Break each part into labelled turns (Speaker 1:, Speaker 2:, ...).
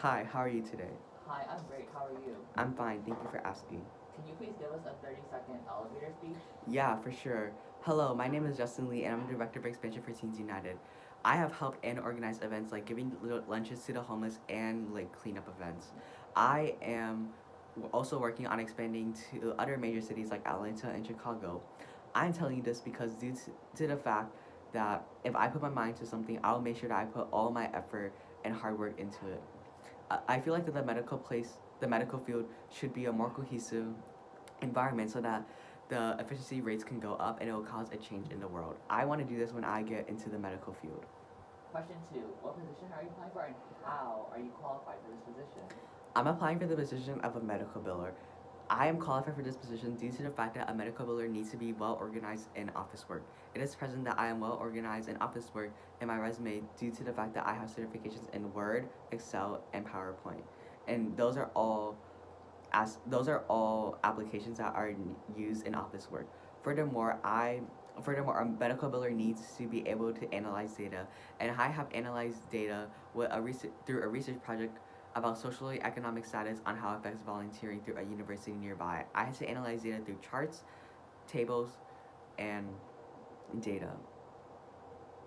Speaker 1: Hi, how are you today?
Speaker 2: Hi, I'm great. How are you?
Speaker 1: I'm fine, thank you for asking.
Speaker 2: Can you please give us a 30-second elevator speech?
Speaker 1: Yeah, for sure. Hello, my name is Justin Lee and I'm the Director of Expansion for Teens United. I have helped and organized events like giving lunches to the homeless and like cleanup events. I am also working on expanding to other major cities like Atlanta and Chicago. I'm telling you this because due to the fact that if I put my mind to something, I'll make sure that I put all my effort and hard work into it. I feel like that the medical field should be a more cohesive environment so that the efficiency rates can go up and it will cause a change in the world. I want to do this when I get into the medical field.
Speaker 2: Question 2. What position are you applying for and how are you qualified for this position?
Speaker 1: I'm applying for the position of a medical biller. I am qualified for this position due to the fact that a medical biller needs to be well organized in office work. It is present that I am well organized in office work in my resume due to the fact that I have certifications in Word, Excel, and PowerPoint. And those are all applications that are used in office work. Furthermore, a medical biller needs to be able to analyze data, and I have analyzed data through a research project about socially economic status on how it affects volunteering through a university nearby. I had to analyze data through charts, tables, and data.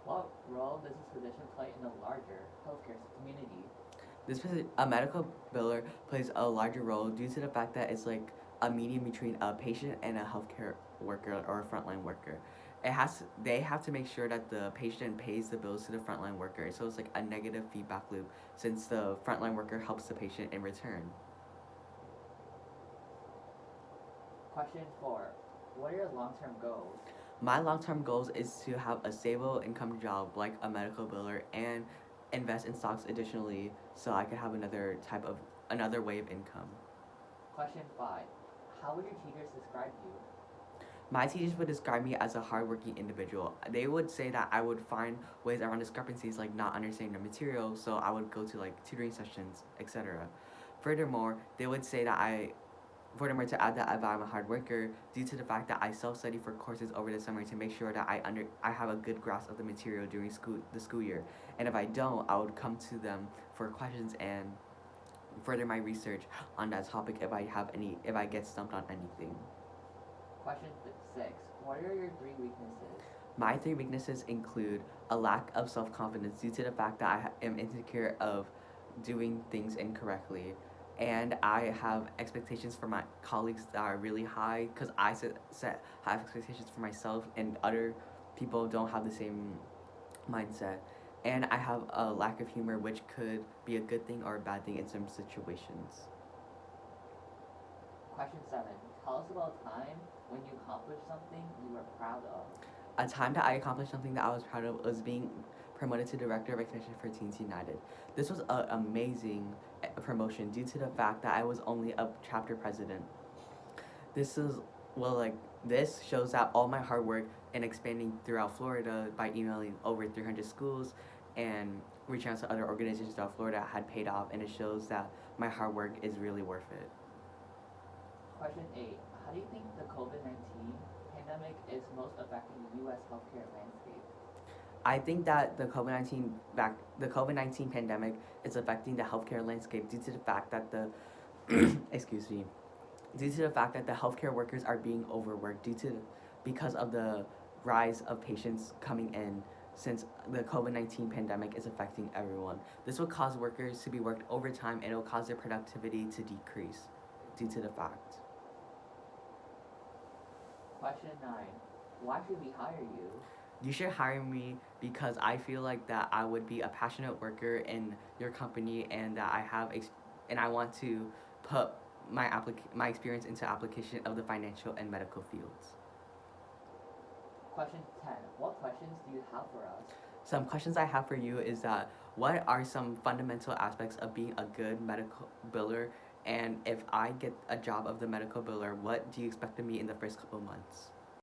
Speaker 2: What role does this position play in the larger healthcare community?
Speaker 1: A medical biller plays a larger role due to the fact that it's like a medium between a patient and a healthcare worker or a frontline worker. They have to make sure that the patient pays the bills to the frontline worker. So it's like a negative feedback loop since the frontline worker helps the patient in return.
Speaker 2: Question 4. What are your long-term goals?
Speaker 1: My long-term goals is to have a stable income job like a medical biller and invest in stocks additionally so I could have another way of income.
Speaker 2: Question 5. How would your teachers describe you?
Speaker 1: My teachers would describe me as a hardworking individual. They would say that I would find ways around discrepancies like not understanding the material, so I would go to like tutoring sessions, etc. Furthermore, they would say that furthermore, to add that I'm a hard worker due to the fact that I self-study for courses over the summer to make sure that I have a good grasp of the material during the school year. And if I don't, I would come to them for questions and further my research on that topic if I get stumped on anything.
Speaker 2: Question 6. What are your 3 weaknesses?
Speaker 1: My 3 weaknesses include a lack of self confidence due to the fact that am insecure of doing things incorrectly, and I have expectations for my colleagues that are really high because I set high expectations for myself, and other people don't have the same mindset. And I have a lack of humor, which could be a good thing or a bad thing in some situations.
Speaker 2: Question 7. Tell us about a time when you accomplished something you were proud of.
Speaker 1: A time that I accomplished something that I was proud of was being promoted to Director of Extension for Teens United. This was an amazing promotion due to the fact that I was only a chapter president. This is, well, like, this shows that all my hard work in expanding throughout Florida by emailing over 300 schools and reaching out to other organizations throughout Florida had paid off, and it shows that my hard work is really worth it.
Speaker 2: Question 8. How do you think the COVID-19 pandemic is most affecting the U.S. healthcare landscape?
Speaker 1: I think that the COVID-19 pandemic is affecting the healthcare landscape due to the fact that the excuse me, due to the fact that the healthcare workers are being overworked because of the rise of patients coming in since the COVID-19 pandemic is affecting everyone. This will cause workers to be worked overtime and it will cause their productivity to decrease due to the fact.
Speaker 2: Question 9. Why should we hire you?
Speaker 1: You should hire me because I feel like that I would be a passionate worker in your company and that and I want to put my experience into application of the financial and medical fields.
Speaker 2: Question 10. What questions do you have for us?
Speaker 1: Some questions I have for you is that what are some fundamental aspects of being a good medical biller, and if I get a job of the medical biller, what do you expect of me in the first couple months?